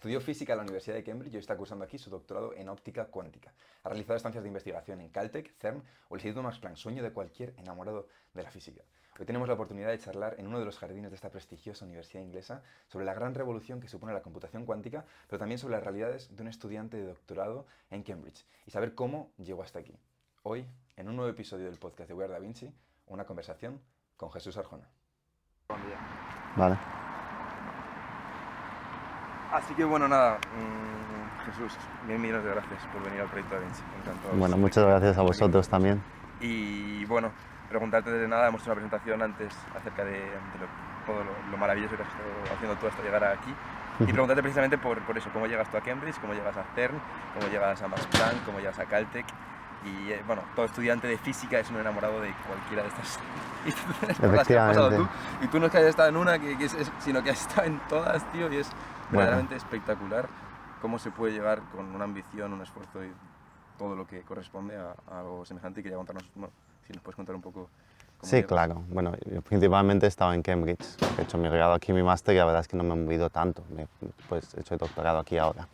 Estudió física en la Universidad de Cambridge y hoy está cursando aquí su doctorado en óptica cuántica. Ha realizado estancias de investigación en Caltech, CERN o el Instituto Max Planck, sueño de cualquier enamorado de la física. Hoy tenemos la oportunidad de charlar en uno de los jardines de esta prestigiosa universidad inglesa sobre la gran revolución que supone la computación cuántica, pero también sobre las realidades de un estudiante de doctorado en Cambridge y saber cómo llegó hasta aquí. Hoy, en un nuevo episodio del podcast de We Are Da Vinci, una conversación con Jesús Arjona. Vale. Así que bueno, nada, Jesús, mil millones de gracias por venir al proyecto Da Vinci. Encantado. Bueno, muchas gracias a vosotros también. Y bueno, preguntarte de nada, hemos hecho una presentación antes acerca de todo lo maravilloso que has estado haciendo tú hasta llegar aquí. Y preguntarte precisamente por eso, cómo llegas tú a Cambridge, cómo llegas a CERN, cómo llegas a Max Planck, cómo llegas a Caltech. Y bueno, todo estudiante de física es un enamorado de cualquiera de estas instituciones por las que has pasado tú. Y tú no es que hayas estado en una, sino que has estado en todas, tío, y es verdaderamente espectacular cómo se puede llegar con una ambición, un esfuerzo y todo lo que corresponde a algo semejante. Y quería contarnos, bueno, si nos puedes contar un poco cómo Sí, llegas. claro. Bueno, yo principalmente he estado en Cambridge. He hecho mi grado aquí, mi máster, y la verdad es que no me he movido tanto. Pues he hecho el doctorado aquí ahora.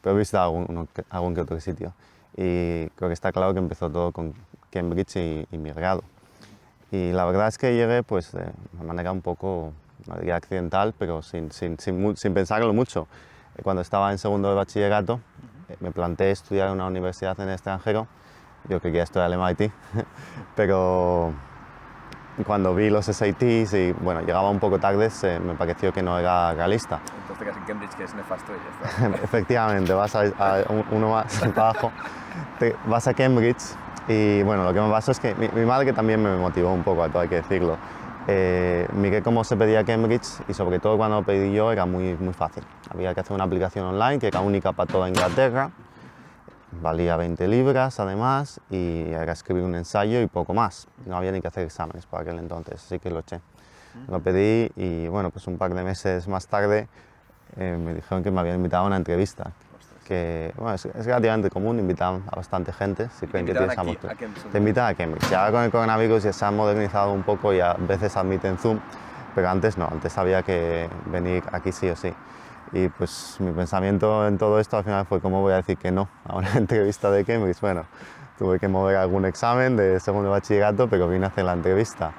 Pero he visitado algún que otro sitio. Y creo que está claro que empezó todo con Cambridge y mi grado. Y la verdad es que llegué pues, de una manera un poco, no diría accidental, pero sin pensarlo mucho. Cuando estaba en segundo de bachillerato, me planteé estudiar en una universidad en el extranjero. Yo quería estudiar el MIT, pero cuando vi los SATs y bueno, llegaba un poco tarde, me pareció que no era realista. Entonces te quedas en Cambridge, que es nefasto, y ya está. Efectivamente, vas a uno más para abajo, vas a Cambridge y bueno, lo que me pasó es que mi madre también me motivó un poco, a todo hay que decirlo. Miré cómo se pedía Cambridge y sobre todo cuando lo pedí yo era muy fácil. Había que hacer una aplicación online que era única para toda Inglaterra, valía 20 libras además y era escribir un ensayo y poco más. No había ni que hacer exámenes por aquel entonces, así que lo eché. Lo pedí y bueno, pues un par de meses más tarde me dijeron que me habían invitado a una entrevista. Que bueno, es relativamente común, invitan a bastante gente. Si creen que tienes te invitan a Cambridge. Ya con el coronavirus ya se ha modernizado un poco y a veces admiten Zoom, pero antes no, antes había que venir aquí sí o sí. Y pues mi pensamiento en todo esto al final fue cómo voy a decir que no a una entrevista de Cambridge. Bueno, tuve que mover algún examen de segundo de bachillerato, pero vine a hacer la entrevista.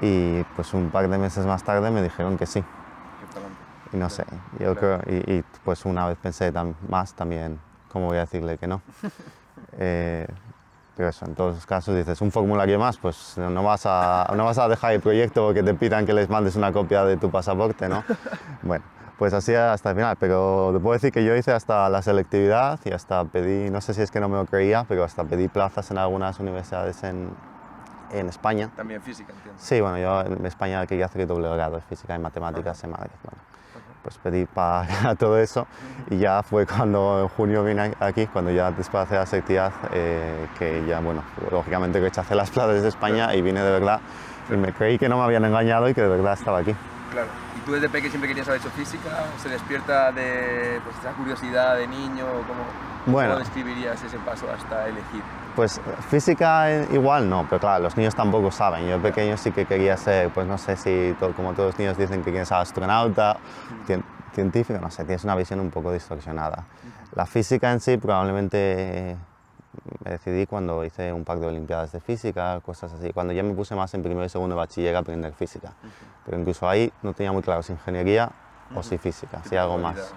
Y pues un par de meses más tarde me dijeron que sí. Y no sé, yo creo, y pues una vez pensé más también cómo voy a decirle que no. Pero eso, en todos los casos dices, un formulario más, pues no vas a dejar el proyecto porque te pidan que les mandes una copia de tu pasaporte, ¿no? Bueno, pues así hasta el final, pero te puedo decir que yo hice hasta la selectividad y hasta pedí, no sé si es que no me lo creía, pero hasta pedí plazas en algunas universidades en España. También física, entiendo. Sí, bueno, yo en España quería hacer el doble grado de física y matemáticas en Madrid. Bueno, pues pedí para todo eso y ya fue cuando en junio vine aquí, cuando ya después de hacer la selectividad, que ya, bueno, lógicamente rechacé las plazas de España y vine de verdad y me creí que no me habían engañado y que de verdad estaba aquí. Claro. ¿Y tú desde pequeño siempre querías haber hecho física? ¿O se despierta de pues, esa curiosidad de niño? ¿Cómo describirías ese paso hasta elegir? Pues física igual no, pero claro, los niños tampoco saben. Yo de pequeño sí que quería ser, pues no sé si como todos los niños dicen que quieren ser astronauta, científico, no sé, tienes una visión un poco distorsionada. La física en sí probablemente me decidí cuando hice un par de olimpiadas de física, cosas así, cuando ya me puse más en primero y segundo de bachiller a aprender física. Pero incluso ahí no tenía muy claro si ingeniería o si física, si algo más.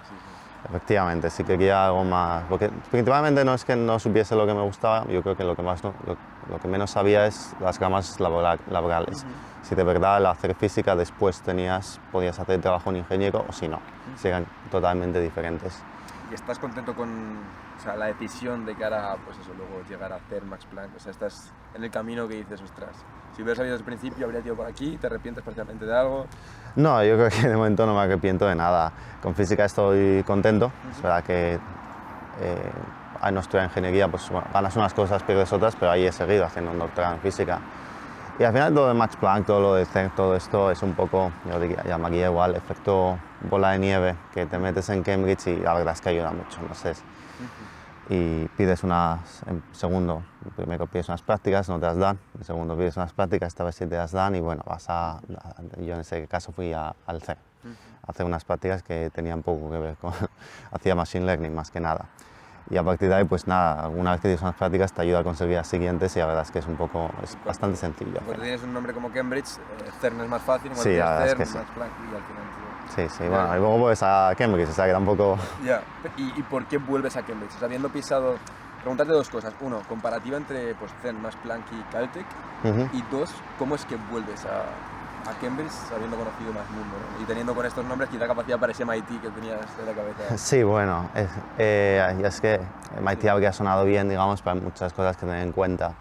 Efectivamente, sí quería algo más, porque principalmente no es que no supiese lo que me gustaba, yo creo que lo que menos sabía es las ramas laborales. Si de verdad al hacer física después podías hacer trabajo en ingeniero o si no, si eran totalmente diferentes. ¿Y estás contento con la decisión de cara a pues eso, luego llegar a hacer Max Planck? O sea, estás en el camino que dices, ostras, si hubieras sabido desde el principio, habría ido por aquí, ¿te arrepientes parcialmente de algo? No, yo creo que de momento no me arrepiento de nada. Con física estoy contento. Es verdad que al no estudiar ingeniería, pues bueno, ganas unas cosas, pierdes otras, pero ahí he seguido haciendo un doctorado en física. Y al final todo de Max Planck, todo lo de CERN, todo esto es un poco, yo diría, llamaría igual, efecto bola de nieve, que te metes en Cambridge y la verdad es que ayuda mucho, no sé. Y pides en segundo, primero pides unas prácticas, no te las dan, en segundo pides unas prácticas, esta vez sí te las dan y bueno, yo en ese caso fui al CERN, hacer unas prácticas que tenían poco que ver con... hacía Machine Learning más que nada. Y a partir de ahí, pues nada, alguna vez que tienes unas prácticas te ayuda a conseguir las siguientes y la verdad es que es bastante sencillo. Cuando tienes un nombre como Cambridge, CERN es más fácil, sí, la verdad CERN, es que sí. más Planck y al final... Sí, sí, bueno, y luego vuelves a Cambridge, o sea que tampoco... Ya, ¿y por qué vuelves a Cambridge? O sea, habiendo pisado... Preguntarte dos cosas. Uno, comparativa entre pues, CERN, más Planck y Caltech. Y dos, ¿cómo es que vuelves a Cambridge habiendo conocido más mundo, ¿no? Y teniendo con estos nombres quizá capacidad para ese MIT que tenías en la cabeza? Sí, bueno, es que MIT habría sonado bien, digamos, pero hay muchas cosas que tener en cuenta.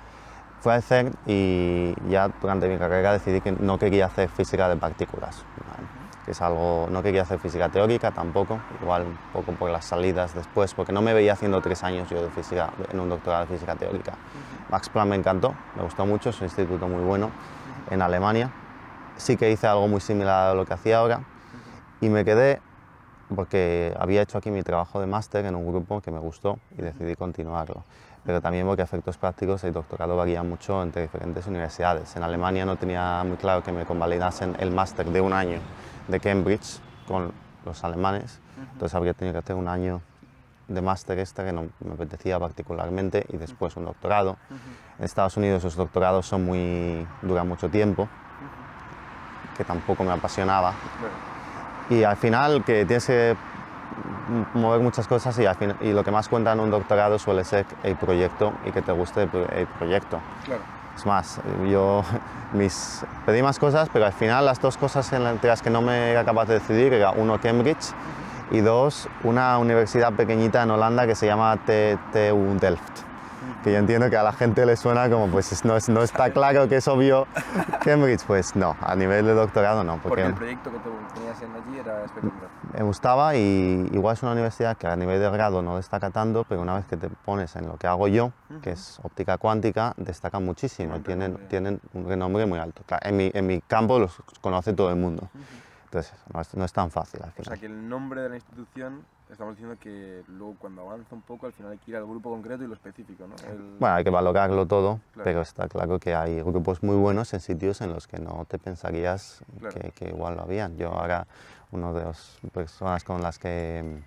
Fui al CERN y ya durante mi carrera decidí que no quería hacer física de partículas, ¿vale? Que es algo, no quería hacer física teórica tampoco, igual un poco por las salidas después, porque no me veía haciendo 3 años yo de física, en un doctorado de física teórica. Max Planck me encantó, me gustó mucho, es un instituto muy bueno en Alemania. Sí que hice algo muy similar a lo que hacía ahora y me quedé porque había hecho aquí mi trabajo de máster en un grupo que me gustó y decidí continuarlo. Pero también porque a efectos prácticos el doctorado varía mucho entre diferentes universidades. En Alemania no tenía muy claro que me convalidasen el máster de 1 año de Cambridge con los alemanes, entonces habría tenido que hacer 1 año de máster extra que no me apetecía particularmente y después un doctorado. En Estados Unidos los doctorados duran mucho tiempo, que tampoco me apasionaba. Y al final que tienes que mover muchas cosas y lo que más cuenta en un doctorado suele ser el proyecto y que te guste el proyecto. Claro. Es más, yo pedí más cosas, pero al final las 2 cosas entre las que no me era capaz de decidir era 1 Cambridge y 2 una universidad pequeñita en Holanda que se llama TU Delft. Que yo entiendo que a la gente le suena como, pues no está claro que es obvio Cambridge, pues no, a nivel de doctorado no. Porque el proyecto que tú tenías allí era espectacular. Me gustaba y igual es una universidad que a nivel de grado no destaca tanto, pero una vez que te pones en lo que hago yo, que es óptica cuántica, destacan muchísimo, tienen un renombre muy alto. Claro, en mi campo los conoce todo el mundo, entonces no es tan fácil al final. O sea que el nombre de la institución... Estamos diciendo que luego cuando avanza un poco al final hay que ir al grupo concreto y lo específico, ¿no? Bueno, hay que valorarlo todo, claro. Pero está claro que hay grupos muy buenos en sitios en los que no te pensarías claro. que igual lo habían. Yo ahora, una de las personas con las que en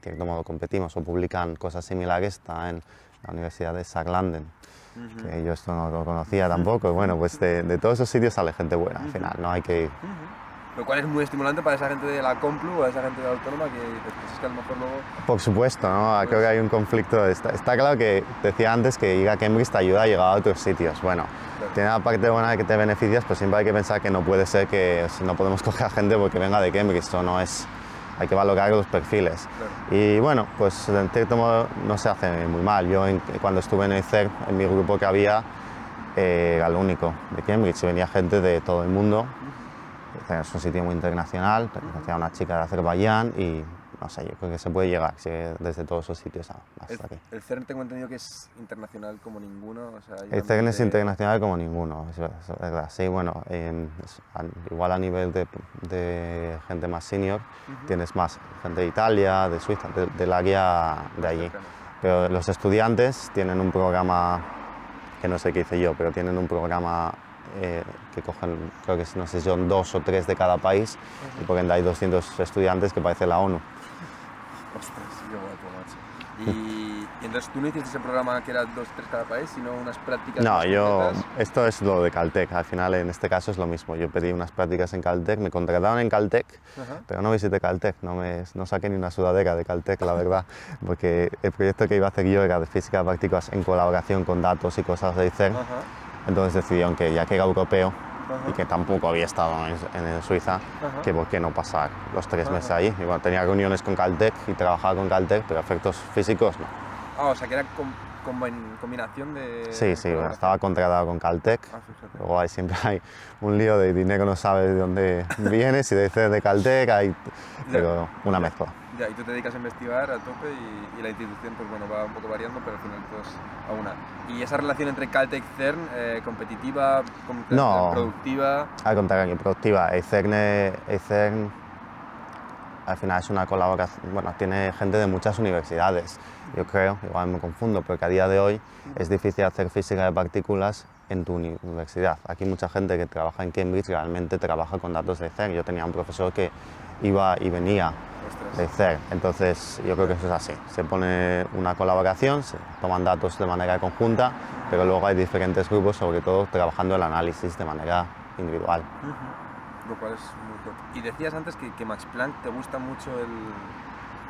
cierto modo competimos o publican cosas similares está en la Universidad de Saarlanden, que yo esto no lo conocía tampoco. Y bueno, pues de todos esos sitios sale gente buena al final, no hay que ir. Lo cual es muy estimulante para esa gente de la Complu o esa gente de la Autónoma que pues es que a lo mejor luego... Por supuesto, ¿no? Creo que hay un conflicto. Está claro que decía antes que ir a Cambridge te ayuda a llegar a otros sitios. Bueno, claro. Tiene la parte buena de que te beneficias, pero siempre hay que pensar que no puede ser que no podemos coger a gente porque venga de Cambridge. Esto no es... Hay que valorar los perfiles. Claro. Y bueno, pues en cierto modo no se hace muy mal. Yo cuando estuve en el CERN, en mi grupo que había, era el único de Cambridge y venía gente de todo el mundo. Es un sitio muy internacional, hacía una chica de Azerbaiyán y no sé, yo creo que se puede llegar desde todos esos sitios hasta aquí. El CERN tengo entendido que es internacional como ninguno. O sea, el CERN es internacional como ninguno, es verdad. Sí, bueno, igual a nivel de gente más senior, tienes más gente de Italia, de Suiza, del área de allí. Pero los estudiantes tienen un programa, que no sé qué hice yo, pero tienen un programa que cogen, creo que no sé si son 2 o 3 de cada país, y porque hay 200 estudiantes que parece la ONU. Ostras, qué guapo, macho. Y entonces tú no hiciste ese programa que era 2 o 3 cada país, sino unas prácticas. No, esto es lo de Caltech, al final en este caso es lo mismo. Yo pedí unas prácticas en Caltech, me contrataron en Caltech, pero no visité Caltech, no saqué ni una sudadera de Caltech, la verdad, porque el proyecto que iba a hacer yo era de física de partículas en colaboración con datos y cosas de CERN. Entonces decidieron que ya que era europeo y que tampoco había estado en Suiza, que por qué no pasar los 3 meses ahí. Y bueno, tenía reuniones con Caltech y trabajaba con Caltech, pero efectos físicos no. Ah, o sea que era combinación de... Sí, bueno, estaba contratado con Caltech. Luego siempre hay un lío de dinero, no sabes de dónde viene, si dices de Caltech, pero una mezcla. Ya, y tú te dedicas a investigar a tope y la institución pues bueno, va un poco variando, pero al final todos a una. ¿Y esa relación entre Caltech y CERN, competitiva, productiva? Al contrario, productiva. El CERN al final es una colaboración, bueno, tiene gente de muchas universidades, yo creo, igual me confundo, porque a día de hoy es difícil hacer física de partículas en tu universidad. Aquí mucha gente que trabaja en Cambridge realmente trabaja con datos de CERN. Yo tenía un profesor que iba y venía de CERN, entonces yo creo que eso es así. Se pone una colaboración, se toman datos de manera conjunta, pero luego hay diferentes grupos, sobre todo trabajando el análisis de manera individual. Lo cual es muy top. Y decías antes que Max Planck te gusta mucho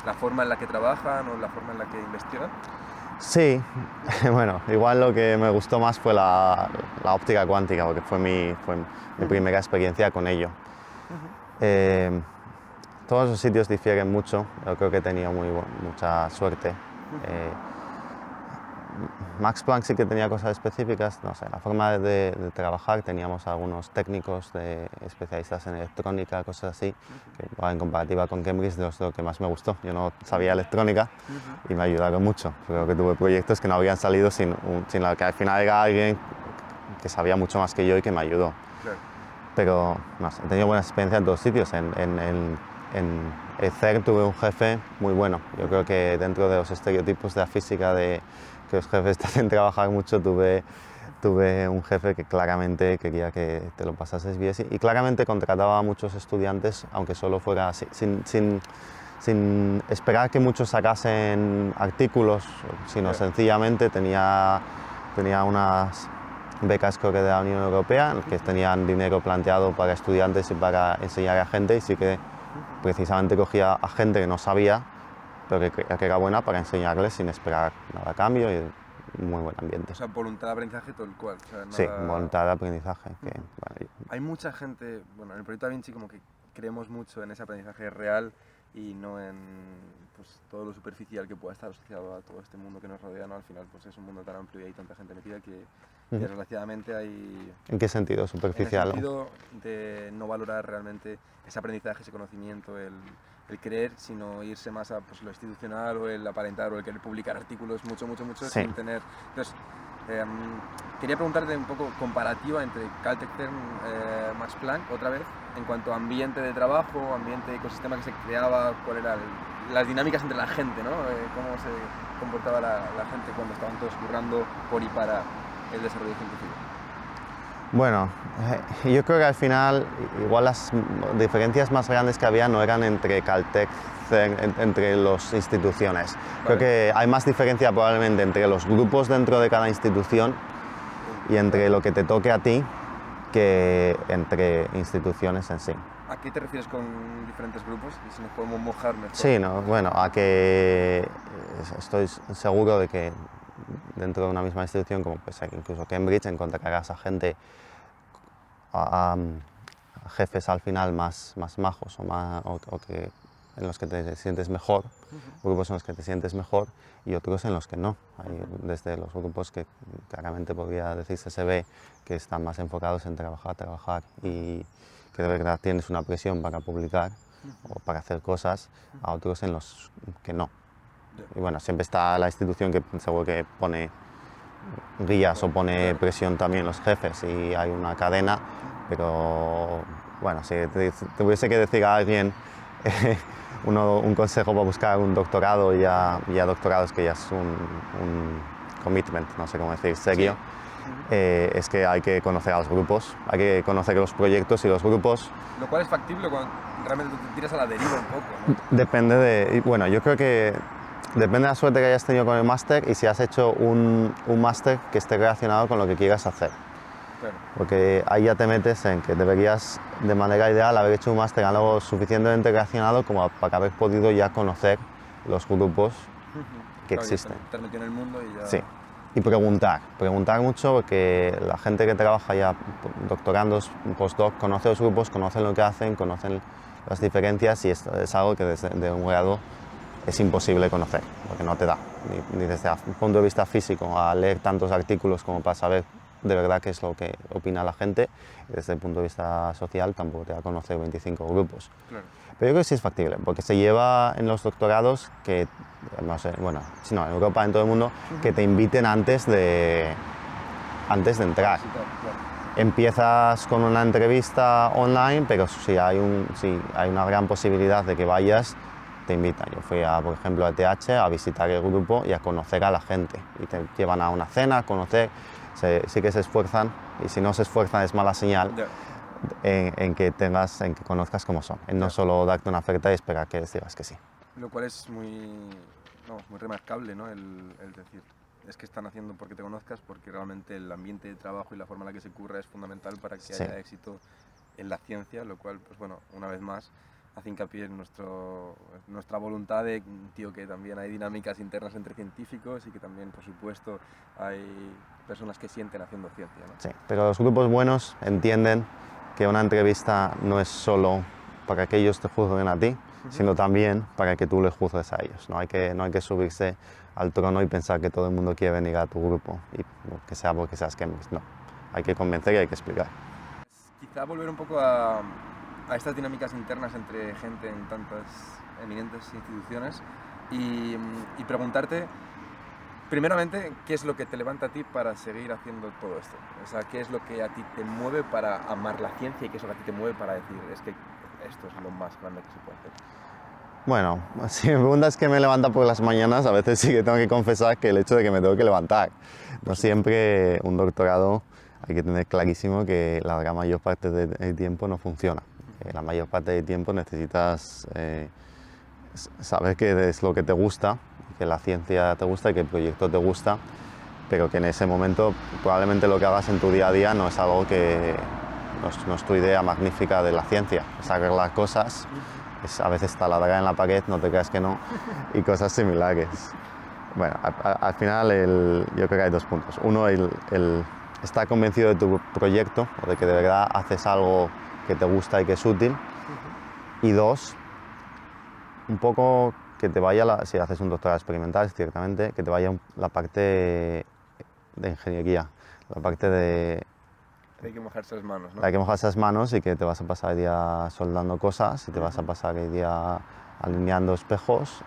la forma en la que trabajan o la forma en la que investigan. Sí, bueno, igual lo que me gustó más fue la óptica cuántica, porque fue mi primera experiencia con ello. Todos los sitios difieren mucho, yo creo que he tenido mucha suerte. Max Planck sí que tenía cosas específicas, no sé, la forma de trabajar, teníamos algunos técnicos especialistas en electrónica, cosas así, que en comparativa con Cambridge es lo que más me gustó. Yo no sabía electrónica y me ayudaron mucho. Creo que tuve proyectos que no habrían salido sin que al final era alguien que sabía mucho más que yo y que me ayudó. Claro. Pero no sé, he tenido buenas experiencias en todos sitios. En el CERN tuve un jefe muy bueno. Yo creo que dentro de los estereotipos de la física de que los jefes te hacen trabajar mucho, tuve un jefe que claramente quería que te lo pasases bien y claramente contrataba a muchos estudiantes, aunque solo fuera así, sin esperar que muchos sacasen artículos, sino sencillamente tenía unas becas, creo que de la Unión Europea, que tenían dinero planteado para estudiantes y para enseñar a gente, y sí que precisamente cogía a gente que no sabía, pero que era buena, para enseñarles sin esperar nada a cambio, y un muy buen ambiente. O sea, voluntad de aprendizaje todo el cual. O sea, nada... Sí, voluntad de aprendizaje. Hay mucha gente, bueno, en el proyecto Da Vinci como que creemos mucho en ese aprendizaje real y no en pues, todo lo superficial que pueda estar asociado a todo este mundo que nos rodea, ¿no? Al final pues es un mundo tan amplio y hay tanta gente metida que desgraciadamente hay... ¿En qué sentido superficial? En el sentido de no valorar realmente ese aprendizaje, ese conocimiento, el creer, sino irse más a pues, lo institucional o el aparentar o el querer publicar artículos mucho Sí. sin tener... Entonces, quería preguntarte un poco comparativa entre Caltech, CERN, Max Planck, otra vez, en cuanto a ambiente de trabajo, ambiente, ecosistema que se creaba, cuál eran las dinámicas entre la gente, ¿no? Cómo se comportaba la gente cuando estaban todos currando por y para el desarrollo científico. Bueno, yo creo que al final igual las diferencias más grandes que había no eran entre Caltech, entre las instituciones. Vale. Creo que hay más diferencia probablemente entre los grupos dentro de cada institución y entre lo que te toque a ti que entre instituciones en sí. ¿A qué te refieres con diferentes grupos? Y si nos podemos mojar mejor. Sí, no, bueno, a que estoy seguro de que dentro de una misma institución, como pues incluso Cambridge, encontrarás a gente, a jefes al final más majos o que, en los que te sientes mejor, grupos en los que te sientes mejor y otros en los que no. Hay desde los grupos que claramente podría decirse se ve que están más enfocados en trabajar y que de verdad tienes una presión para publicar o para hacer cosas, a otros en los que no. Y bueno, siempre está la institución que seguro que pone guías o pone presión también los jefes y hay una cadena, pero bueno, si te tuviese que decir a alguien un consejo para buscar un doctorado, ya doctorados que ya es un commitment, no sé cómo decir, serio, es que hay que conocer a los grupos, hay que conocer los proyectos y los grupos. Lo cual es factible cuando realmente te tiras a la deriva un poco, ¿no? Depende de... Bueno, yo creo que depende de la suerte que hayas tenido con el máster y si has hecho un máster que esté relacionado con lo que quieras hacer. Claro. Porque ahí ya te metes en que deberías, de manera ideal, haber hecho un máster algo suficientemente relacionado como para haber podido ya conocer los grupos que existen. Estar metido en el mundo y ya... Sí. Y preguntar mucho, porque la gente que trabaja ya doctorandos, postdoc, conoce los grupos, conocen lo que hacen, conocen las diferencias y esto es algo que desde un grado es imposible conocer, porque no te da, ni desde el punto de vista físico, a leer tantos artículos como para saber de verdad qué es lo que opina la gente, y desde el punto de vista social tampoco te da a conocer 25 grupos. Claro. Pero yo creo que sí es factible, porque se lleva en los doctorados que, no sé, bueno, si no, en Europa, en todo el mundo, que te inviten antes de entrar. Sí, claro. Empiezas con una entrevista online, pero si hay una gran posibilidad de que vayas, te invitan. Yo fui, por ejemplo, a ETH a visitar el grupo y a conocer a la gente. Y te llevan a una cena, a conocer. sí que se esfuerzan, y si no se esfuerzan es mala señal Ya. en que conozcas cómo son, en no Ya. solo darte una oferta y esperar que les digas que sí. Lo cual es muy, no, muy remarcable, ¿no? El decir, es que están haciendo porque te conozcas, porque realmente el ambiente de trabajo y la forma en la que se curra es fundamental para que Sí. haya éxito en la ciencia, lo cual, pues bueno, una vez más, hace hincapié en nuestra voluntad de, tío, que también hay dinámicas internas entre científicos y que también, por supuesto, hay personas que sienten haciendo ciencia, ¿no? Sí, pero los grupos buenos entienden que una entrevista no es solo para que ellos te juzguen a ti, sino también para que tú les juzgues a ellos. No hay que subirse al trono y pensar que todo el mundo quiere venir a tu grupo, y que sea porque seas Cambridge. No, hay que convencer y hay que explicar. Quizá volver un poco a estas dinámicas internas entre gente en tantas eminentes instituciones y preguntarte, primeramente, ¿qué es lo que te levanta a ti para seguir haciendo todo esto? O sea, ¿qué es lo que a ti te mueve para amar la ciencia y qué es lo que a ti te mueve para decir, es que esto es lo más grande que se puede hacer? Bueno, si me preguntas qué me levanta por las mañanas, a veces sí que tengo que confesar que el hecho de que me tengo que levantar. No siempre un doctorado hay que tener clarísimo que la gran mayor parte del tiempo no funciona. La mayor parte del tiempo necesitas saber qué es lo que te gusta, que la ciencia te gusta y que el proyecto te gusta, pero que en ese momento probablemente lo que hagas en tu día a día no es algo que no es tu idea magnífica de la ciencia, es arreglar cosas, a veces taladrar en la pared, no te creas que no, y cosas similares. Bueno, al final yo creo que hay dos puntos. Uno, el estar convencido de tu proyecto o de que de verdad haces algo que te gusta y que es útil. Y dos, un poco que te vaya, si haces un doctorado experimental, ciertamente, que te vaya la parte de ingeniería, la parte de... Hay que mojarse las manos, ¿no? Hay que mojarse las manos y que te vas a pasar el día soldando cosas y te vas a pasar el día alineando espejos,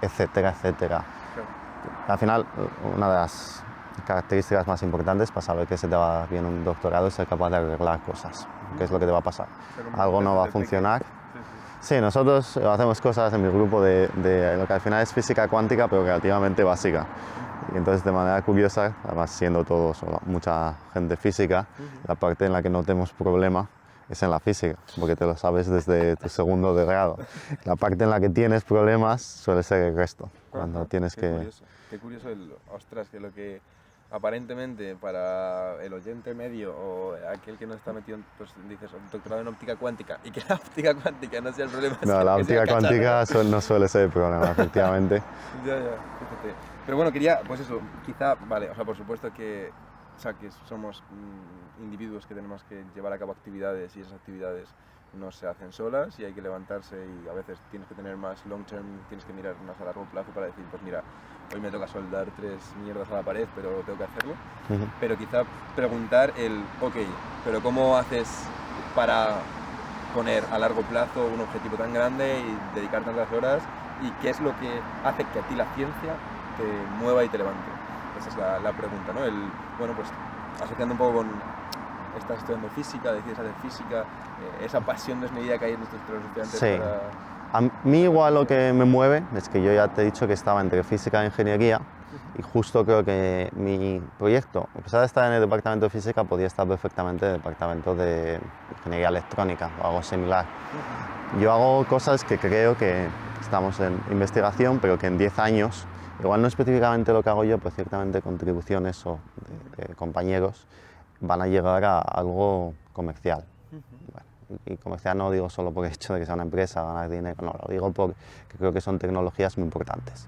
etcétera, etcétera. Claro. Al final, una de las características más importantes para saber que se te va bien un doctorado es ser capaz de arreglar cosas. ¿Qué es lo que te va a pasar? Algo no va a funcionar. Sí, nosotros hacemos cosas en mi grupo de lo que al final es física cuántica, pero relativamente básica. Y entonces, de manera curiosa, además siendo todos mucha gente física, la parte en la que no tenemos problema es en la física, porque te lo sabes desde tu segundo de grado. La parte en la que tienes problemas suele ser el resto, cuando tienes que... Qué curioso ostras, que lo que aparentemente para el oyente medio o aquel que no está metido, pues dices, un doctorado en óptica cuántica, y que la óptica cuántica no sea el problema. No, la óptica cuántica no suele ser el problema, efectivamente. Ya, fíjate. Pero bueno, quería, pues eso, quizá, vale, o sea, por supuesto que, o sea, que somos individuos que tenemos que llevar a cabo actividades y esas actividades no se hacen solas y hay que levantarse y a veces tienes que tener más long term, tienes que mirar más a largo plazo para decir, pues mira, hoy me toca soldar 3 mierdas a la pared, pero tengo que hacerlo. Pero quizá preguntar ok, pero ¿cómo haces para poner a largo plazo un objetivo tan grande y dedicar tantas horas? ¿Y qué es lo que hace que a ti la ciencia te mueva y te levante? Esa es la pregunta, ¿no? Bueno, pues asociando un poco con... Estás estudiando física, decides hacer física, esa pasión desmedida que hay en nuestros estudiantes. Sí. Para... A mí igual lo que me mueve es que yo ya te he dicho que estaba entre física e ingeniería y justo creo que mi proyecto, a pesar de estar en el departamento de física, podía estar perfectamente en el departamento de ingeniería electrónica o algo similar. Yo hago cosas que creo que estamos en investigación, pero que en 10 años, igual no específicamente lo que hago yo, pero ciertamente contribuciones o de compañeros, van a llegar a algo comercial. Bueno, y comercial no digo solo por el hecho de que sea una empresa, ganar dinero, no, lo digo porque creo que son tecnologías muy importantes.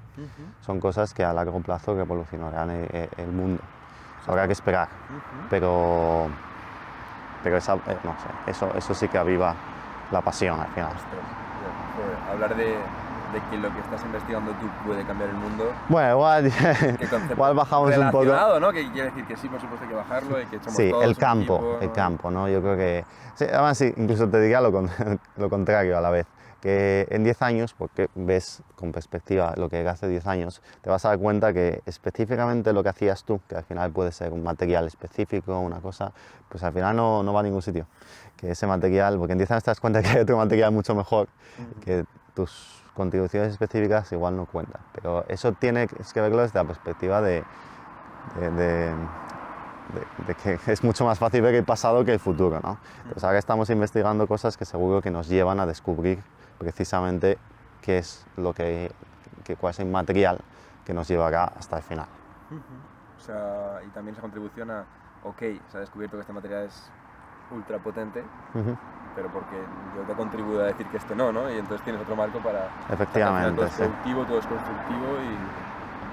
Son cosas que a largo plazo revolucionarán el mundo. Habrá que esperar, pero esa, no sé, eso sí que aviva la pasión al final. Ostras, hablar de que lo que estás investigando tú puede cambiar el mundo. Bueno, igual bajamos un poco. ¿No? Que quiere decir que sí, por supuesto hay que bajarlo y que somos sí, todos el equipo, campo, ¿no? Yo creo que... Sí, además, sí, incluso te diría lo contrario a la vez. Que en 10 años, porque ves con perspectiva lo que hace 10 años, te vas a dar cuenta que específicamente lo que hacías tú, que al final puede ser un material específico, una cosa, pues al final no va a ningún sitio. Que ese material, porque en 10 años te das cuenta que hay otro material mucho mejor, que tus contribuciones específicas igual no cuentan. Pero eso tienes que verlo desde la perspectiva de de que es mucho más fácil ver el pasado que el futuro, ¿no? Entonces ahora estamos investigando cosas que seguro que nos llevan a descubrir precisamente qué es cuál es el material que nos llevará hasta el final. O sea, y también esa contribución a, ok, se ha descubierto que este material es ultra potente, pero porque yo te contribuyo a decir que este no, ¿no? Y entonces tienes otro marco para... Efectivamente, todo es productivo, todo es constructivo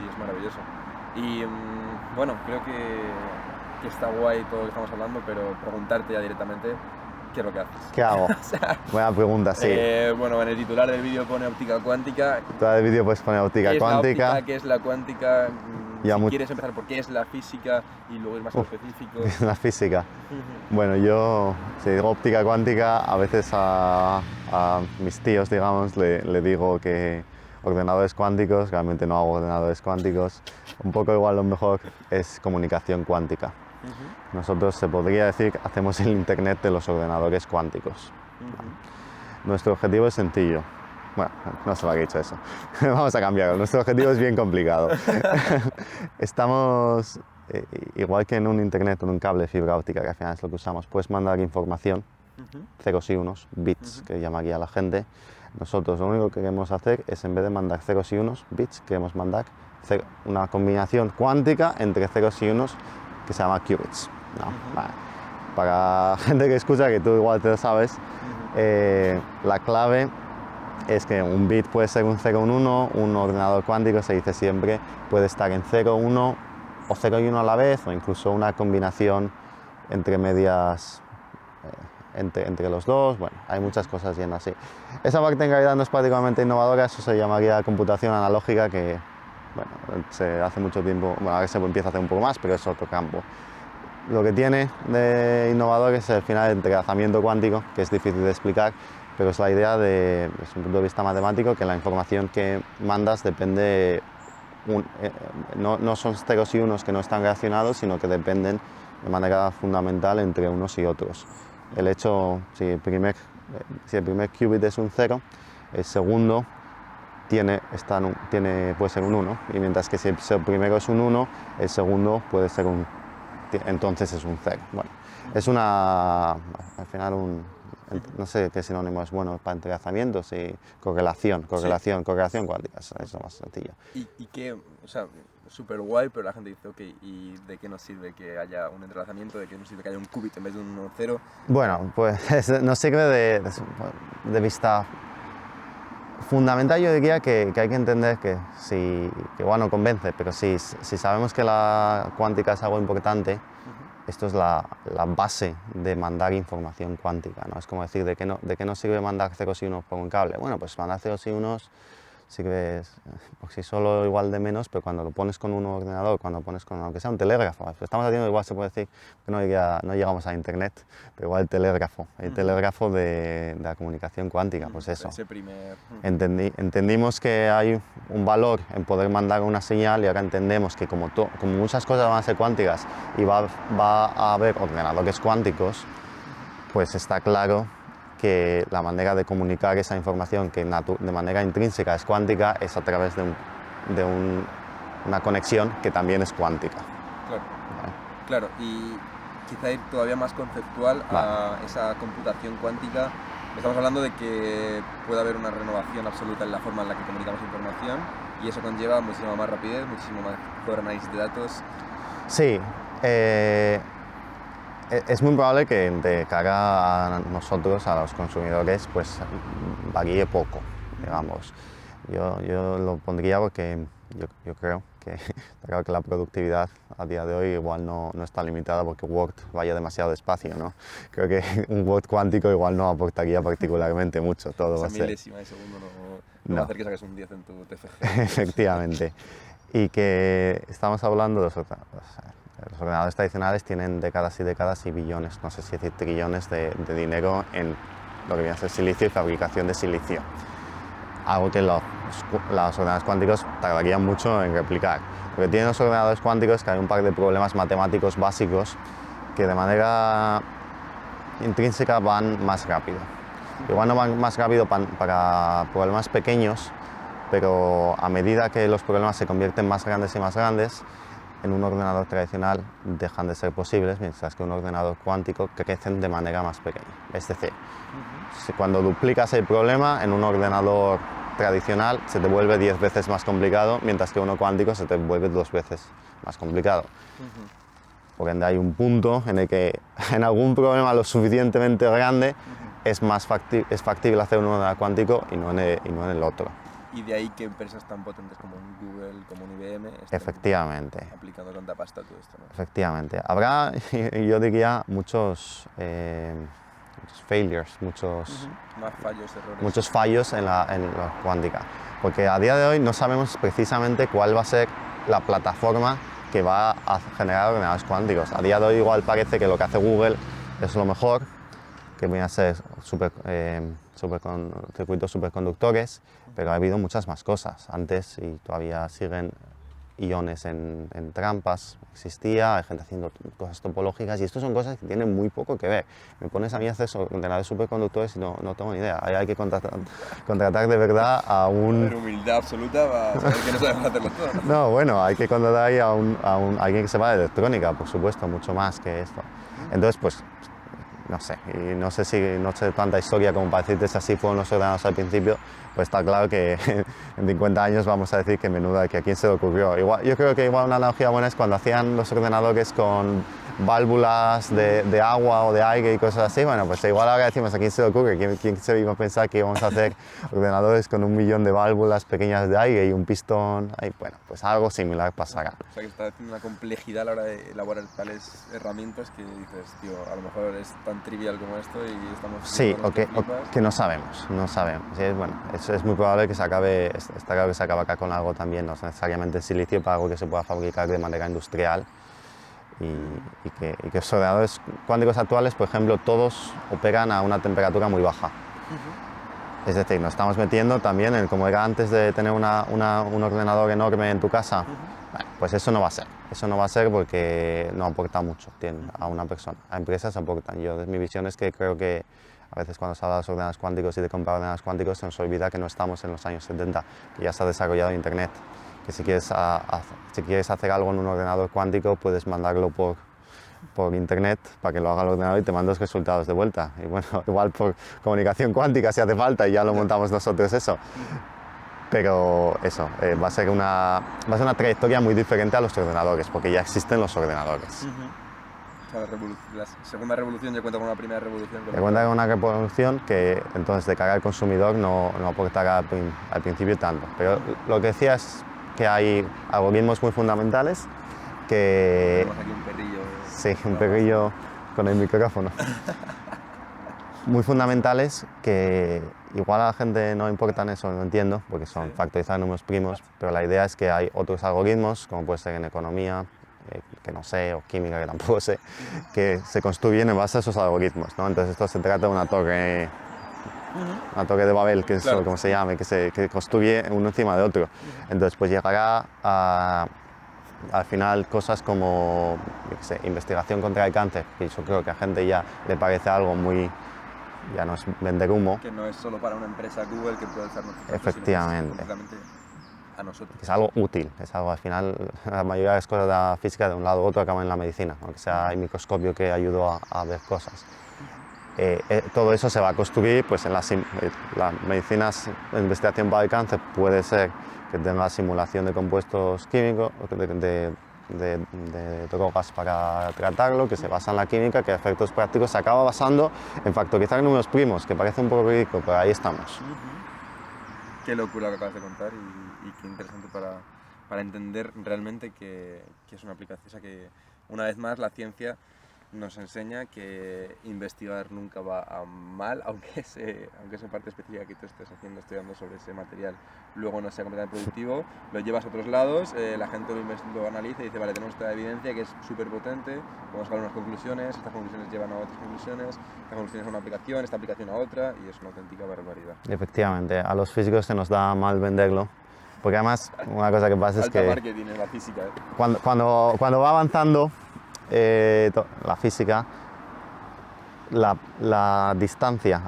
y es maravilloso. Y bueno, creo que está guay todo lo que estamos hablando, pero preguntarte ya directamente qué es lo que haces. ¿Qué hago? O sea, Buena pregunta, sí. Bueno, en el titular del vídeo pone óptica cuántica. Todo el vídeo puedes poner óptica cuántica. ¿Qué es la cuántica? Ya Si quieres empezar por qué es la física y luego ir más específico. La física. Bueno, yo, si digo óptica cuántica, a veces a mis tíos, digamos, le digo que ordenadores cuánticos, realmente no hago ordenadores cuánticos. Un poco igual lo mejor es comunicación cuántica. Nosotros, se podría decir, hacemos el Internet de los ordenadores cuánticos. Nuestro objetivo es sencillo. Bueno, no se me ha dicho eso. Vamos a cambiarlo. Nuestro objetivo es bien complicado. Estamos, igual que en un Internet, en un cable de fibra óptica, que al final es lo que usamos, puedes mandar información, ceros y unos, bits, que llamaría la gente. Nosotros lo único que queremos hacer es, en vez de mandar ceros y unos, bits, queremos mandar una combinación cuántica entre ceros y unos que se llama qubits, ¿no? Vale. Para gente que escucha, que tú igual te lo sabes, la clave es que un bit puede ser un 0 o un 1, un ordenador cuántico, se dice siempre, puede estar en 0, 1 o 0 y 1 a la vez, o incluso una combinación entre medias, entre los dos. Bueno, hay muchas cosas yendo así. Esa parte en realidad no es particularmente innovadora, eso se llamaría computación analógica, que bueno, se hace mucho tiempo, bueno, ahora se empieza a hacer un poco más, pero es otro campo. Lo que tiene de innovador es al final el entrelazamiento cuántico, que es difícil de explicar, pero es la idea desde un punto de vista matemático, que la información que mandas depende, no son ceros y unos que no están relacionados, sino que dependen de manera fundamental entre unos y otros. El hecho, si el primer qubit es un 0, el segundo puede ser un 1, y mientras que si el primero es un 1, el segundo puede ser entonces es un 0. Bueno, es al final no sé qué sinónimo es bueno para entrelazamiento, sí, correlación cuántica, es lo más sencillo. ¿Y qué? O sea, súper guay, pero la gente dice, ok, ¿y de qué nos sirve que haya un entrelazamiento? ¿De qué nos sirve que haya un qubit en vez de un 0? Bueno, pues nos sirve de vista fundamental. Yo diría que hay que entender que igual no convence, pero si sabemos que la cuántica es algo importante, esto es la base de mandar información cuántica, ¿no? Es como decir, ¿de qué no sirve mandar ceros y unos por un cable? Bueno, pues mandar ceros y unos sirve por sí solo igual de menos, pero cuando lo pones con un ordenador, cuando pones con, aunque sea un telégrafo, lo estamos haciendo, igual se puede decir que no llegamos a internet, pero igual el telégrafo de la comunicación cuántica, pues eso. Ese primer... Entendimos que hay un valor en poder mandar una señal, y ahora entendemos que como muchas cosas van a ser cuánticas y va a haber ordenadores cuánticos, pues está claro que la manera de comunicar esa información, que de manera intrínseca es cuántica, es a través de una conexión que también es cuántica. Claro, ¿vale? Claro, y quizá ir todavía más conceptual a esa computación cuántica. Estamos hablando de que puede haber una renovación absoluta en la forma en la que comunicamos información, y eso conlleva muchísima más rapidez, muchísimo mejor análisis de datos. Sí. Es muy probable que de cara a nosotros, a los consumidores, pues varíe poco, digamos. Yo lo pondría porque yo creo que la productividad a día de hoy igual no está limitada porque Word vaya demasiado despacio, ¿no? Creo que un Word cuántico igual no aportaría particularmente mucho. Todo va a ser... milésima de segundo no va a hacer que saques un 10 en tu TFG. Efectivamente. Y que estamos hablando de los ordenadores tradicionales tienen décadas y billones, no sé si decir trillones de dinero en lo que viene a ser silicio y fabricación de silicio. Algo que los ordenadores cuánticos tardarían mucho en replicar. Lo que tienen los ordenadores cuánticos es que hay un par de problemas matemáticos básicos que de manera intrínseca van más rápido. Igual no van más rápido para problemas pequeños, pero a medida que los problemas se convierten más grandes y más grandes, en un ordenador tradicional dejan de ser posibles, mientras que un ordenador cuántico crecen de manera más pequeña. Es decir, cuando duplicas el problema en un ordenador tradicional se te vuelve 10 veces más complicado, mientras que uno cuántico se te vuelve 2 veces más complicado. Por ende hay un punto en el que en algún problema lo suficientemente grande es factible hacer un ordenador cuántico y no en el otro. Y de ahí que empresas tan potentes como un Google, como un IBM, estén Efectivamente. aplicando tanta pasta a todo esto, ¿no? Efectivamente. Habrá, yo diría, muchos failures, Más fallos, errores. muchos fallos en la cuántica. Porque a día de hoy no sabemos precisamente cuál va a ser la plataforma que va a generar ordenadores cuánticos. A día de hoy igual parece que lo que hace Google es lo mejor, que viene a ser circuitos superconductores, pero ha habido muchas más cosas antes y todavía siguen iones en trampas, existía, hay gente haciendo cosas topológicas y esto son cosas que tienen muy poco que ver. Me pones a mí a hacer ordenadores superconductores y no tengo ni idea. Ahí hay que contratar de verdad a un... Pero humildad absoluta para saber que no sabemos hacerlo todo, ¿no? No, bueno, hay que contratar ahí a alguien que sepa de electrónica, por supuesto, mucho más que esto. Entonces, pues, no sé, y no sé tanta historia como para decirte si así fueron los ordenadores al principio, pues está claro que en 50 años vamos a decir que menuda, que a quién se le ocurrió. Igual, yo creo que igual una analogía buena es cuando hacían los ordenadores con válvulas de agua o de aire y cosas así, bueno, pues igual ahora decimos a quién se le ocurre, quién se iba a pensar que íbamos a hacer ordenadores con 1 millón de válvulas pequeñas de aire y un pistón, ahí, bueno, pues algo similar pasará. O sea que está haciendo una complejidad a la hora de elaborar tales herramientas que dices, tío, a lo mejor es tan trivial como esto y estamos... Sí, o que no sabemos. Sí, bueno, es muy probable que se acabe, está claro que se acabe acá con algo también, no necesariamente el silicio, para algo que se pueda fabricar de manera industrial y que los ordenadores cuánticos actuales, por ejemplo, todos operan a una temperatura muy baja. Es decir, nos estamos metiendo también en como era antes de tener un ordenador enorme en tu casa. Bueno, pues eso no va a ser. Eso no va a ser porque no aporta mucho a una persona. A empresas aportan. Mi visión es que creo que a veces cuando se habla de los ordenadores cuánticos y de comprar ordenadores cuánticos se nos olvida que no estamos en los años 70, que ya se ha desarrollado Internet, que si quieres hacer algo en un ordenador cuántico puedes mandarlo por Internet para que lo haga el ordenador y te manda los resultados de vuelta. Y bueno, igual por comunicación cuántica si hace falta y ya lo montamos nosotros eso. Pero eso, va a ser una trayectoria muy diferente a los ordenadores, porque ya existen los ordenadores. O sea, la segunda revolución ya cuenta con una primera revolución. Ya cuenta con una revolución que entonces de cara al consumidor no aportará al principio tanto. Pero lo que decía es que hay algoritmos muy fundamentales que... Tenemos aquí un perrillo. Sí, un perrillo con el micrófono. Muy fundamentales que igual a la gente no importan eso, no entiendo, porque son factorizados números primos, pero la idea es que hay otros algoritmos, como puede ser en economía, que no sé, o química, que tampoco sé, que se construyen en base a esos algoritmos, ¿no? Entonces esto se trata de una torre de Babel, que es como se llame, que construye uno encima de otro. Entonces pues llegará al final cosas como, yo qué sé, investigación contra el cáncer, que yo creo que a gente ya le parece algo muy... ya no es vender humo. Que no es solo para una empresa Google que puede usar nuestros datos, efectivamente, sino a nosotros. Es algo útil, es algo al final, la mayoría de las cosas de la física de un lado u otro acaban en la medicina, aunque sea el microscopio que ayudó a ver cosas. Todo eso se va a construir pues, en las medicinas, la investigación para el cáncer puede ser que tenga simulación de compuestos químicos, de drogas para tratarlo, que se basa en la química, que a efectos prácticos se acaba basando en factorizar números primos, que parece un poco ridículo, pero ahí estamos. Qué locura que acabas de contar y qué interesante para entender realmente que es una aplicación. O sea, que una vez más la ciencia nos enseña que investigar nunca va a mal, aunque esa parte específica que tú estés estudiando sobre ese material luego no sea completamente productivo, lo llevas a otros lados, la gente lo analiza y dice, vale, tenemos esta evidencia que es súper potente, podemos sacar unas conclusiones, estas conclusiones llevan a otras conclusiones, estas conclusiones a una aplicación, esta aplicación a otra, y es una auténtica barbaridad. Efectivamente, a los físicos se nos da mal venderlo, porque además una cosa que pasa es que... Alta marketing en la física, ¿eh? Cuando va avanzando la física, la distancia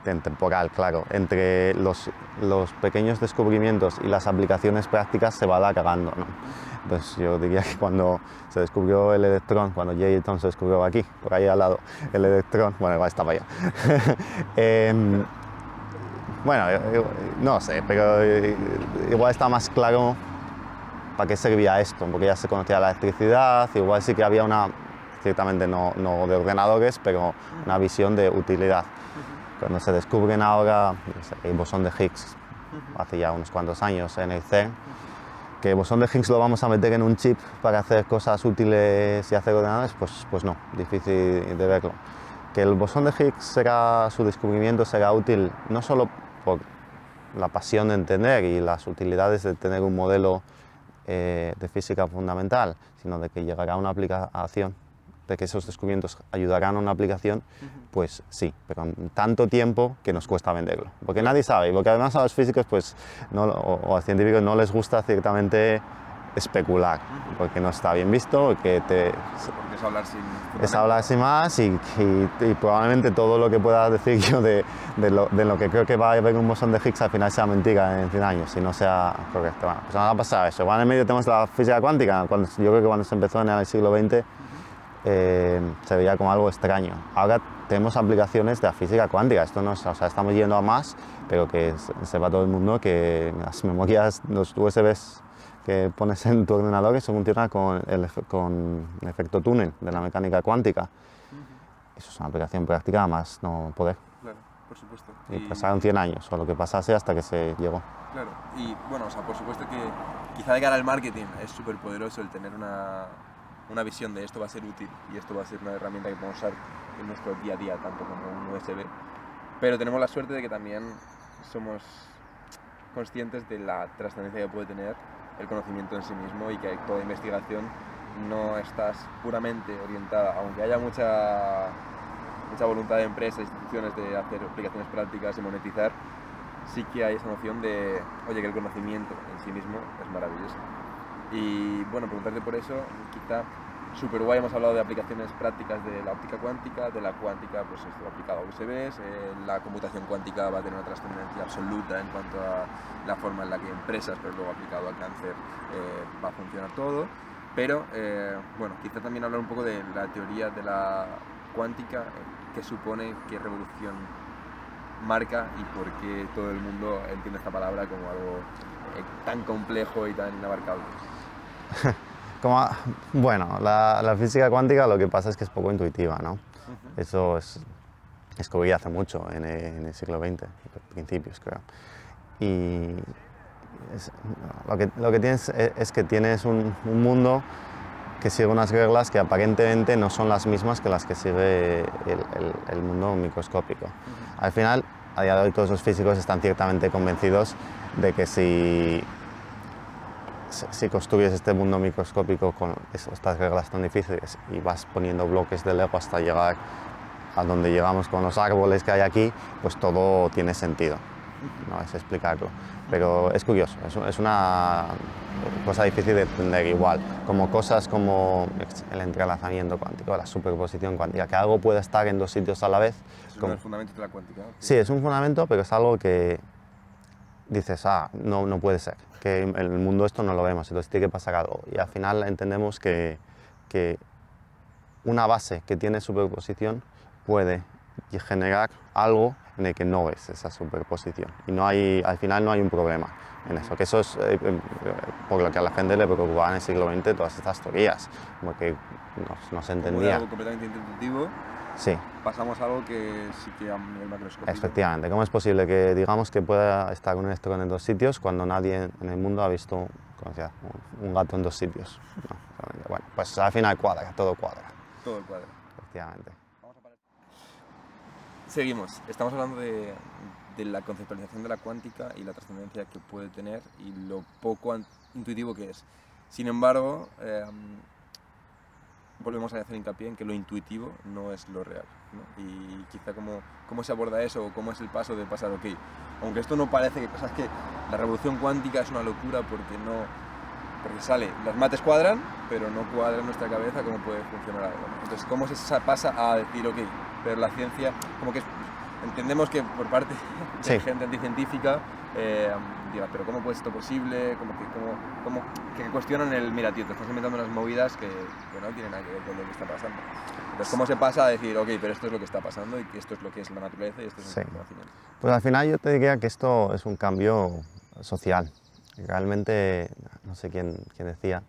temporal, claro. Entre los pequeños descubrimientos y las aplicaciones prácticas se va alargando, ¿no? Entonces yo diría que cuando se descubrió el electrón, cuando J. Eaton se descubrió aquí, por ahí al lado, el electrón, bueno, igual estaba allá. Bueno, no sé, pero igual está más claro para qué servía esto, porque ya se conocía la electricidad, igual sí que había una, ciertamente no de ordenadores, pero una visión de utilidad. Cuando se descubren ahora el bosón de Higgs, hace ya unos cuantos años en el CERN, que el bosón de Higgs lo vamos a meter en un chip para hacer cosas útiles y hacer ordenadores, pues no, difícil de verlo. Que el bosón de Higgs su descubrimiento será útil no solo por la pasión de entender y las utilidades de tener un modelo de física fundamental, sino de que llegará a una aplicación, de que esos descubrimientos ayudarán a una aplicación, pues sí, pero en tanto tiempo que nos cuesta venderlo. Porque nadie sabe, porque además a los físicos pues, o a los científicos no les gusta ciertamente especular, porque no está bien visto, porque es hablar sin más y probablemente todo lo que pueda decir yo de lo que creo que va a haber un bosón de Higgs al final sea mentira en 100 años y no sea correcto. Bueno, pues no va a pasar eso. Bueno, en el medio tenemos la física cuántica, yo creo que cuando se empezó en el siglo XX se veía como algo extraño. Ahora tenemos aplicaciones de la física cuántica, esto no, o sea, estamos yendo a más, pero que sepa todo el mundo que las memorias, los USBs que pones en tu ordenador, eso funciona con el efecto túnel de la mecánica cuántica. Eso es una aplicación práctica, más no poder. Claro, por supuesto. Y pasaron 100 años, o lo que pasase hasta que se llegó. Claro, y bueno, o sea, por supuesto que quizá de cara al marketing es súper poderoso el tener una visión de esto va a ser útil y esto va a ser una herramienta que podemos usar en nuestro día a día, tanto como un USB. Pero tenemos la suerte de que también somos conscientes de la trascendencia que puede tener el conocimiento en sí mismo y que toda investigación no estás puramente orientada, aunque haya mucha voluntad de empresas e instituciones de hacer aplicaciones prácticas y monetizar, sí que hay esa noción de, oye, que el conocimiento en sí mismo es maravilloso. Y bueno, preguntarte por eso, quizá súper guay, hemos hablado de aplicaciones prácticas de la óptica cuántica, de la cuántica pues esto aplicado a USBs, la computación cuántica va a tener una trascendencia absoluta en cuanto a la forma en la que empresas, pero luego aplicado al cáncer va a funcionar todo, pero bueno, quizá también hablar un poco de la teoría de la cuántica, qué supone, qué revolución marca y por qué todo el mundo entiende esta palabra como algo tan complejo y tan inabarcable. Bueno, la física cuántica lo que pasa es que es poco intuitiva, ¿no? Eso descubrí hace mucho, en el siglo XX, principios creo. Y lo que tienes es que tienes un mundo que sigue unas reglas que aparentemente no son las mismas que las que sigue el mundo microscópico. Al final, a día de hoy todos los físicos están ciertamente convencidos de que si construyes este mundo microscópico con estas reglas tan difíciles y vas poniendo bloques de Lego hasta llegar a donde llegamos con los árboles que hay aquí, pues todo tiene sentido, no es explicarlo. Pero es curioso, es una cosa difícil de entender igual, como cosas como el entrelazamiento cuántico, la superposición cuántica, que algo puede estar en dos sitios a la vez. Es uno de los fundamentos de la cuántica. Sí, es un fundamento, pero es algo que dices, no puede ser, que en el mundo esto no lo vemos, entonces tiene que pasar algo. Y al final entendemos que una base que tiene superposición puede generar algo en el que no ves esa superposición. Y al final no hay un problema en eso, que eso es por lo que a la gente le preocupaba en el siglo XX todas estas teorías, porque no se entendía. Como de algo completamente intuitivo, sí. pasamos a algo que sí que a nivel macroscópico. Efectivamente, ¿cómo es posible que digamos que pueda estar un electrón en dos sitios cuando nadie en el mundo ha visto un gato en dos sitios? No, bueno, pues al final cuadra, todo cuadra. Todo cuadra. Efectivamente. Seguimos, estamos hablando de la conceptualización de la cuántica y la trascendencia que puede tener y lo poco intuitivo que es. Sin embargo, volvemos a hacer hincapié en que lo intuitivo no es lo real, ¿no? Y quizá cómo se aborda eso o cómo es el paso de pasar, ok, aunque esto no parece que, es que la revolución cuántica es una locura porque sale, las mates cuadran, pero no cuadra en nuestra cabeza cómo puede funcionar algo, ¿no? Entonces, ¿cómo se pasa a decir, ok, pero la ciencia, como que entendemos que por parte de Sí. gente anticientífica diga, pero ¿cómo puede esto posible? Que cuestionan el, mira tío, te estás inventando unas movidas que no tienen nada que ver con lo que está pasando. Entonces, ¿cómo se pasa a decir, ok, pero esto es lo que está pasando y que esto es lo que es la naturaleza y esto es Sí. el conocimiento? Pues al final yo te diría que esto es un cambio social. Realmente, no sé quién decía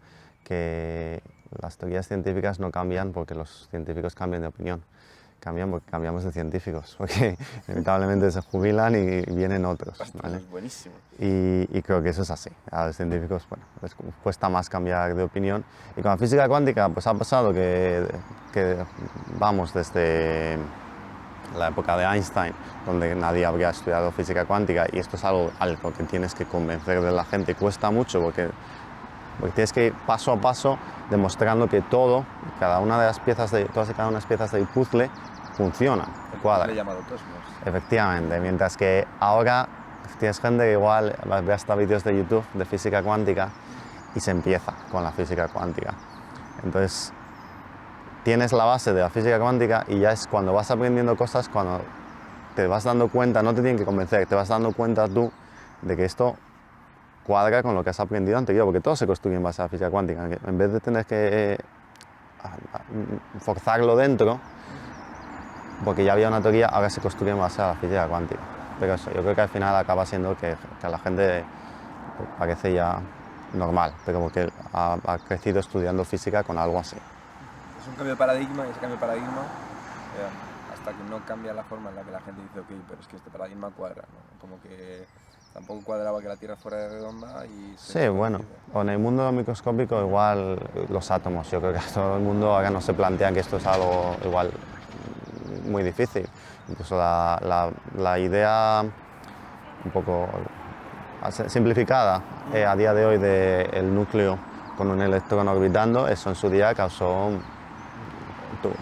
que las teorías científicas no cambian porque los científicos cambian de opinión. Cambian porque cambiamos de científicos, porque inevitablemente se jubilan y vienen otros. ¿Vale? Es buenísimo. Y creo que eso es así. A los científicos, bueno, les cuesta más cambiar de opinión. Y con la física cuántica, pues ha pasado que vamos desde la época de Einstein, donde nadie habría estudiado física cuántica, y esto es algo que tienes que convencer de la gente. Cuesta mucho porque tienes que ir paso a paso demostrando que todas y cada una de las piezas del puzzle funcionan, cuadran. Le llamado cosmos. Efectivamente, mientras que ahora tienes gente que igual ve hasta vídeos de YouTube de física cuántica y se empieza con la física cuántica. Entonces, tienes la base de la física cuántica y ya es cuando vas aprendiendo cosas, cuando te vas dando cuenta, no te tienen que convencer, te vas dando cuenta tú de que esto cuadra con lo que has aprendido anterior, porque todo se construye en base a la física cuántica. En vez de tener que forzarlo dentro, porque ya había una teoría, ahora se construye en base a la física cuántica. Pero eso, yo creo que al final acaba siendo que a la gente parece ya normal, pero porque ha crecido estudiando física con algo así. Es un cambio de paradigma y ese cambio de paradigma, hasta que no cambia la forma en la que la gente dice, ok, pero es que este paradigma cuadra, ¿no? Como que tampoco cuadraba que la Tierra fuera redonda y... Sí, bueno, en el mundo microscópico igual los átomos, yo creo que todo el mundo ahora no se plantea que esto es algo igual muy difícil. Incluso la idea un poco simplificada a día de hoy del núcleo con un electrón orbitando, eso en su día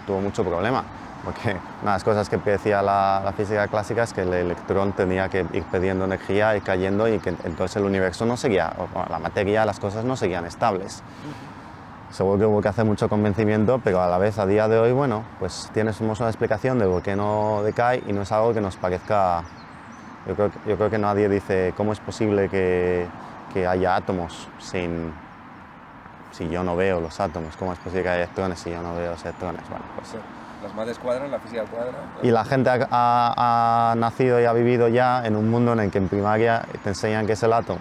tuvo mucho problema, porque una de las cosas que decía la física clásica es que el electrón tenía que ir perdiendo energía y cayendo, y que entonces el universo no seguía, la materia, las cosas no seguían estables. Seguro que hubo que hacer mucho convencimiento, pero a la vez a día de hoy, bueno, pues tienes una explicación de por qué no decae y no es algo que nos parezca... Yo creo que nadie dice cómo es posible que haya átomos si yo no veo los átomos, cómo es posible que haya electrones si yo no veo los electrones. Bueno, pues, sí. Las mates cuadran, la física cuadra. Y la gente ha nacido y ha vivido ya en un mundo en el que en primaria te enseñan qué es el átomo,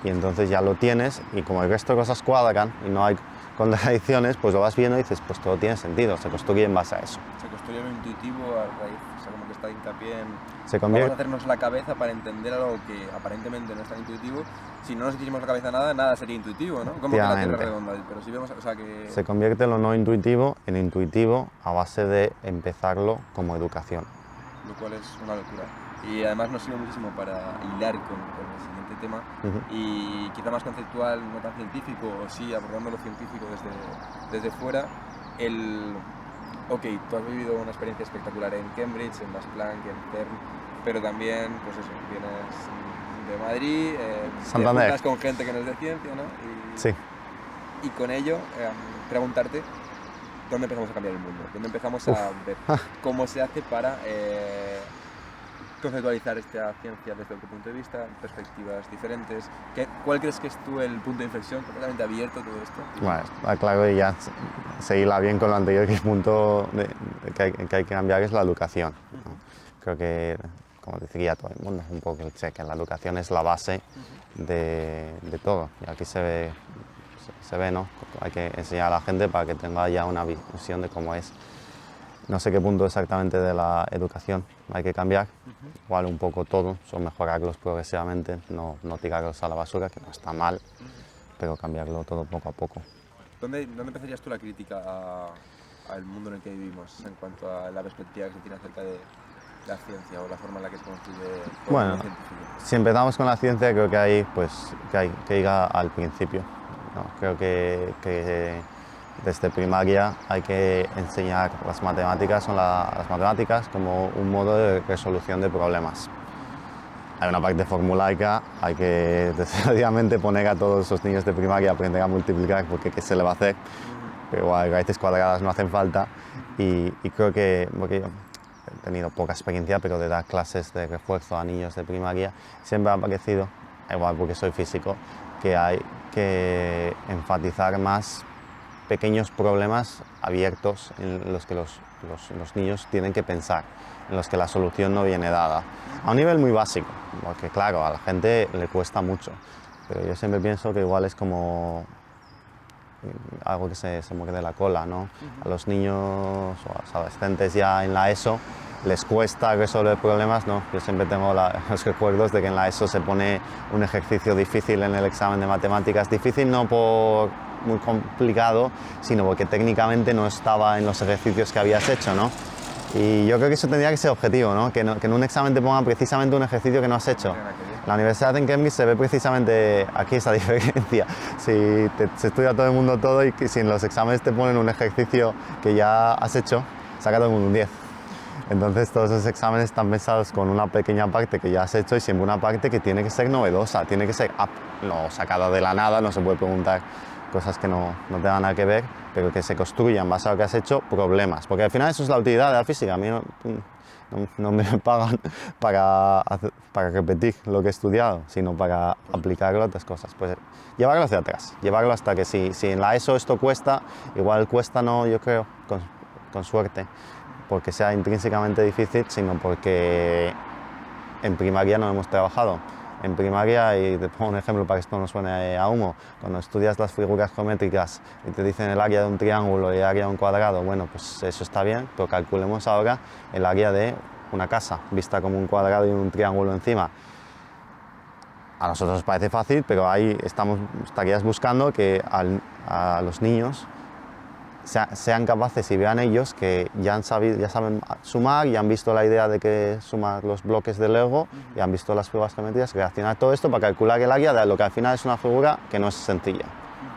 y entonces ya lo tienes, y como el resto de cosas cuadran y no hay contradicciones, pues lo vas viendo y dices, pues todo tiene sentido, se construye en base a eso. Se construye lo intuitivo a raíz, o sea, como que está hincapié en... Vamos a hacernos la cabeza para entender algo que aparentemente no es tan intuitivo. Si no nos hicimos la cabeza nada sería intuitivo, ¿no? Como que la Tierra es redonda, pero si vemos, o sea que... Se convierte lo no intuitivo en intuitivo a base de empezarlo como educación. Lo cual es una locura. Y además nos sirve muchísimo para hilar con el siguiente tema, y quizá más conceptual, no tan científico, o sí, abordando lo científico desde fuera. Ok, tú has vivido una experiencia espectacular en Cambridge, en Max Planck, en CERN, pero también, pues eso, vienes de Madrid, te juntas con gente que no es de ciencia, ¿no? Sí. Y con ello, preguntarte, ¿dónde empezamos a cambiar el mundo? ¿Dónde empezamos a ver cómo se hace para conceptualizar esta ciencia desde otro punto de vista, perspectivas diferentes? ¿Cuál crees que es tú el punto de inflexión completamente abierto todo esto? Bueno, claro, y ya seguirla bien con lo anterior, que el punto que hay que cambiar es la educación, ¿no? Creo que, como decía todo el mundo, un poco el check, que la educación es la base de todo, y aquí se ve, ¿no? Hay que enseñar a la gente para que tenga ya una visión de cómo es. No sé qué punto exactamente de la educación hay que cambiar, igual un poco todo, son mejorarlos progresivamente, no tirarlos a la basura, que no está mal, pero cambiarlo todo poco a poco. ¿Dónde empezarías tú la crítica al mundo en el que vivimos en cuanto a la perspectiva que se tiene acerca de la ciencia o la forma en la que se construye todo bueno, lo científico? Si empezamos con la ciencia, creo que hay que ir al principio, ¿no? Creo que desde primaria hay que enseñar las matemáticas como un modo de resolución de problemas. Hay una parte formulaica, hay que necesariamente poner a todos esos niños de primaria a aprender a multiplicar, porque ¿qué se le va a hacer? Pero igual raíces cuadradas no hacen falta, y creo que he tenido poca experiencia, pero de dar clases de refuerzo a niños de primaria, siempre me ha parecido, igual porque soy físico, que hay que enfatizar más pequeños problemas abiertos en los que los niños tienen que pensar, en los que la solución no viene dada. A un nivel muy básico, porque claro, a la gente le cuesta mucho, pero yo siempre pienso que igual es como algo que se muerde la cola, ¿no? A los niños o a los adolescentes ya en la ESO les cuesta resolver problemas, ¿no? Yo siempre tengo los recuerdos de que en la ESO se pone un ejercicio difícil en el examen de matemáticas, difícil no por muy complicado, sino porque técnicamente no estaba en los ejercicios que habías hecho, ¿no? Y yo creo que eso tendría que ser objetivo, ¿no? Que en un examen te pongan precisamente un ejercicio que no has hecho. La universidad en Cambridge se ve precisamente aquí esa diferencia. Si se estudia todo el mundo todo y si en los exámenes te ponen un ejercicio que ya has hecho, saca todo el mundo un 10. Entonces todos esos exámenes están pensados con una pequeña parte que ya has hecho y siempre una parte que tiene que ser novedosa, tiene que ser no sacada de la nada, no se puede preguntar cosas que no tengan nada que ver, pero que se construyan en base a lo que has hecho, problemas. Porque al final eso es la utilidad de la física. A mí no me pagan para repetir lo que he estudiado, sino para aplicarlo a otras cosas. Pues llevarlo hacia atrás, llevarlo hasta que si en la ESO esto cuesta, igual cuesta no, yo creo, con suerte, porque sea intrínsecamente difícil, sino porque en primaria no hemos trabajado. En primaria, y te pongo un ejemplo para que esto no suene a humo, cuando estudias las figuras geométricas y te dicen el área de un triángulo y el área de un cuadrado, bueno, pues eso está bien, pero calculemos ahora el área de una casa, vista como un cuadrado y un triángulo encima. A nosotros nos parece fácil, pero ahí estarías buscando que a los niños sean capaces y vean ellos que ya saben sumar, ya han visto la idea de que sumar los bloques de Lego, y han visto las figuras geométricas, relacionar todo esto para calcular el área de lo que al final es una figura que no es sencilla,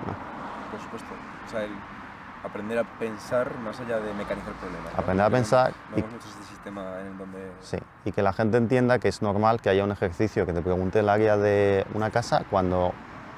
¿no? Por supuesto, o sea, el aprender a pensar más allá de mecanizar problemas, ¿no? Aprender a pensar Vemos mucho este sistema en donde... Sí, y que la gente entienda que es normal que haya un ejercicio que te pregunte el área de una casa cuando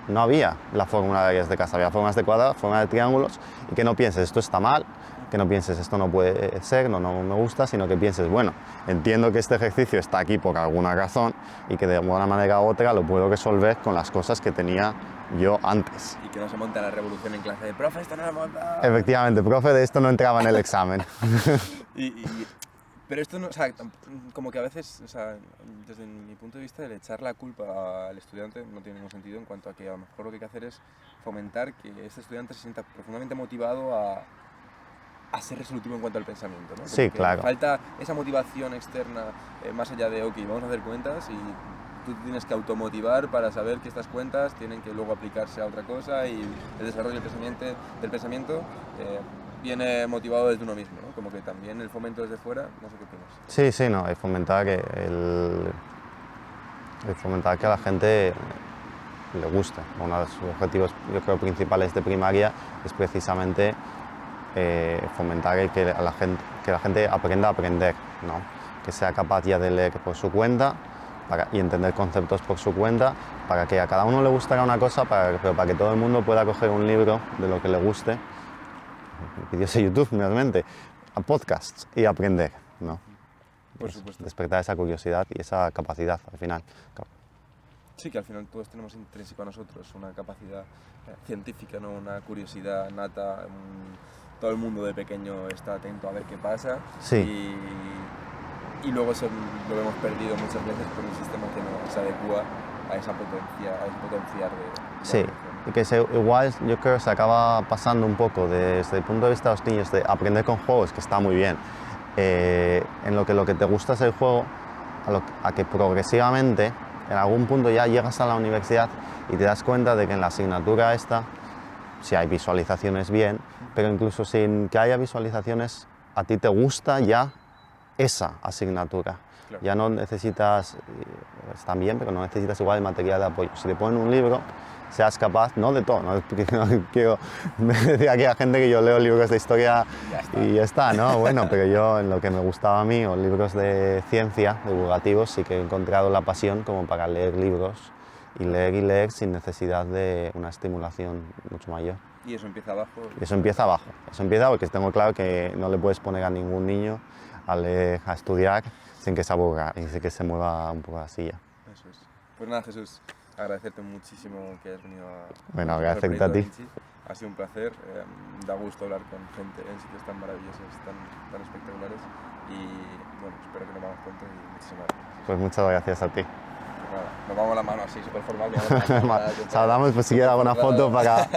no había la fórmula de áreas de casa, había formas de cuadrados, formas de triángulos, y que no pienses esto está mal, que no pienses esto no puede ser, no me gusta, sino que pienses, bueno, entiendo que este ejercicio está aquí por alguna razón y que de una manera u otra lo puedo resolver con las cosas que tenía yo antes. Y que no se monta la revolución en clase de profe, esto no lo monta. Efectivamente, profe, de esto no entraba en el examen. Pero esto no, o sea, como que a veces, o sea, desde mi punto de vista, el echar la culpa al estudiante no tiene ningún sentido, en cuanto a que a lo mejor lo que hay que hacer es fomentar que este estudiante se sienta profundamente motivado a ser resolutivo en cuanto al pensamiento, ¿no? Como Sí, claro. Falta esa motivación externa, más allá de, ok, vamos a hacer cuentas y tú tienes que automotivar para saber que estas cuentas tienen que luego aplicarse a otra cosa, y el desarrollo del pensamiento viene motivado desde uno mismo, ¿no? Como que también el fomento desde fuera, no sé qué opinas. Sí, no, fomentar que a la gente le guste. Uno de sus objetivos, yo creo, principales de primaria es precisamente fomentar que la gente aprenda a aprender, ¿no? Que sea capaz ya de leer por su cuenta y entender conceptos por su cuenta, para que a cada uno le gustará una cosa, pero para que todo el mundo pueda coger un libro de lo que le guste, vídeos de YouTube, realmente, a podcasts, y aprender, ¿no? Por supuesto. Despertar esa curiosidad y esa capacidad al final. Sí, que al final todos tenemos intrínseco a nosotros una capacidad científica, ¿no? Una curiosidad nata. Todo el mundo de pequeño está atento a ver qué pasa. Sí. Y luego eso lo hemos perdido muchas veces por un sistema que no se adecua a ese potenciar de Sí, y que igual yo creo que se acaba pasando un poco desde el punto de vista de los niños de aprender con juegos, que está muy bien, en lo que te gusta es el juego, a que progresivamente en algún punto ya llegas a la universidad y te das cuenta de que en la asignatura esta, si hay visualizaciones bien, pero incluso sin que haya visualizaciones, a ti te gusta ya esa asignatura. Claro. Ya no necesitas, están bien, pero no necesitas igual el material de apoyo. Si te ponen un libro, seas capaz, no de todo, no quiero decir aquí a gente que yo leo libros de historia y ya está, ¿no? Bueno, pero yo en lo que me gustaba a mí, o libros de ciencia, divulgativos, sí que he encontrado la pasión como para leer libros y leer sin necesidad de una estimulación mucho mayor. Y eso empieza abajo. Y eso empieza abajo. Eso empieza porque tengo claro que no le puedes poner a ningún niño a estudiar sin que se aburra y sin que se mueva un poco la silla. Eso es. Pues nada, Jesús, agradecerte muchísimo que hayas venido a... Bueno, al agradecerte proyecto a Da ti. Vinci. Ha sido un placer. Da gusto hablar con gente en sitios tan maravillosos, tan espectaculares. Y bueno, espero que nos vamos pronto y muchísimas gracias. Pues muchas gracias a ti. Pues nada, nos vamos la mano así, súper formal. Saludamos, pues si quieres alguna foto para...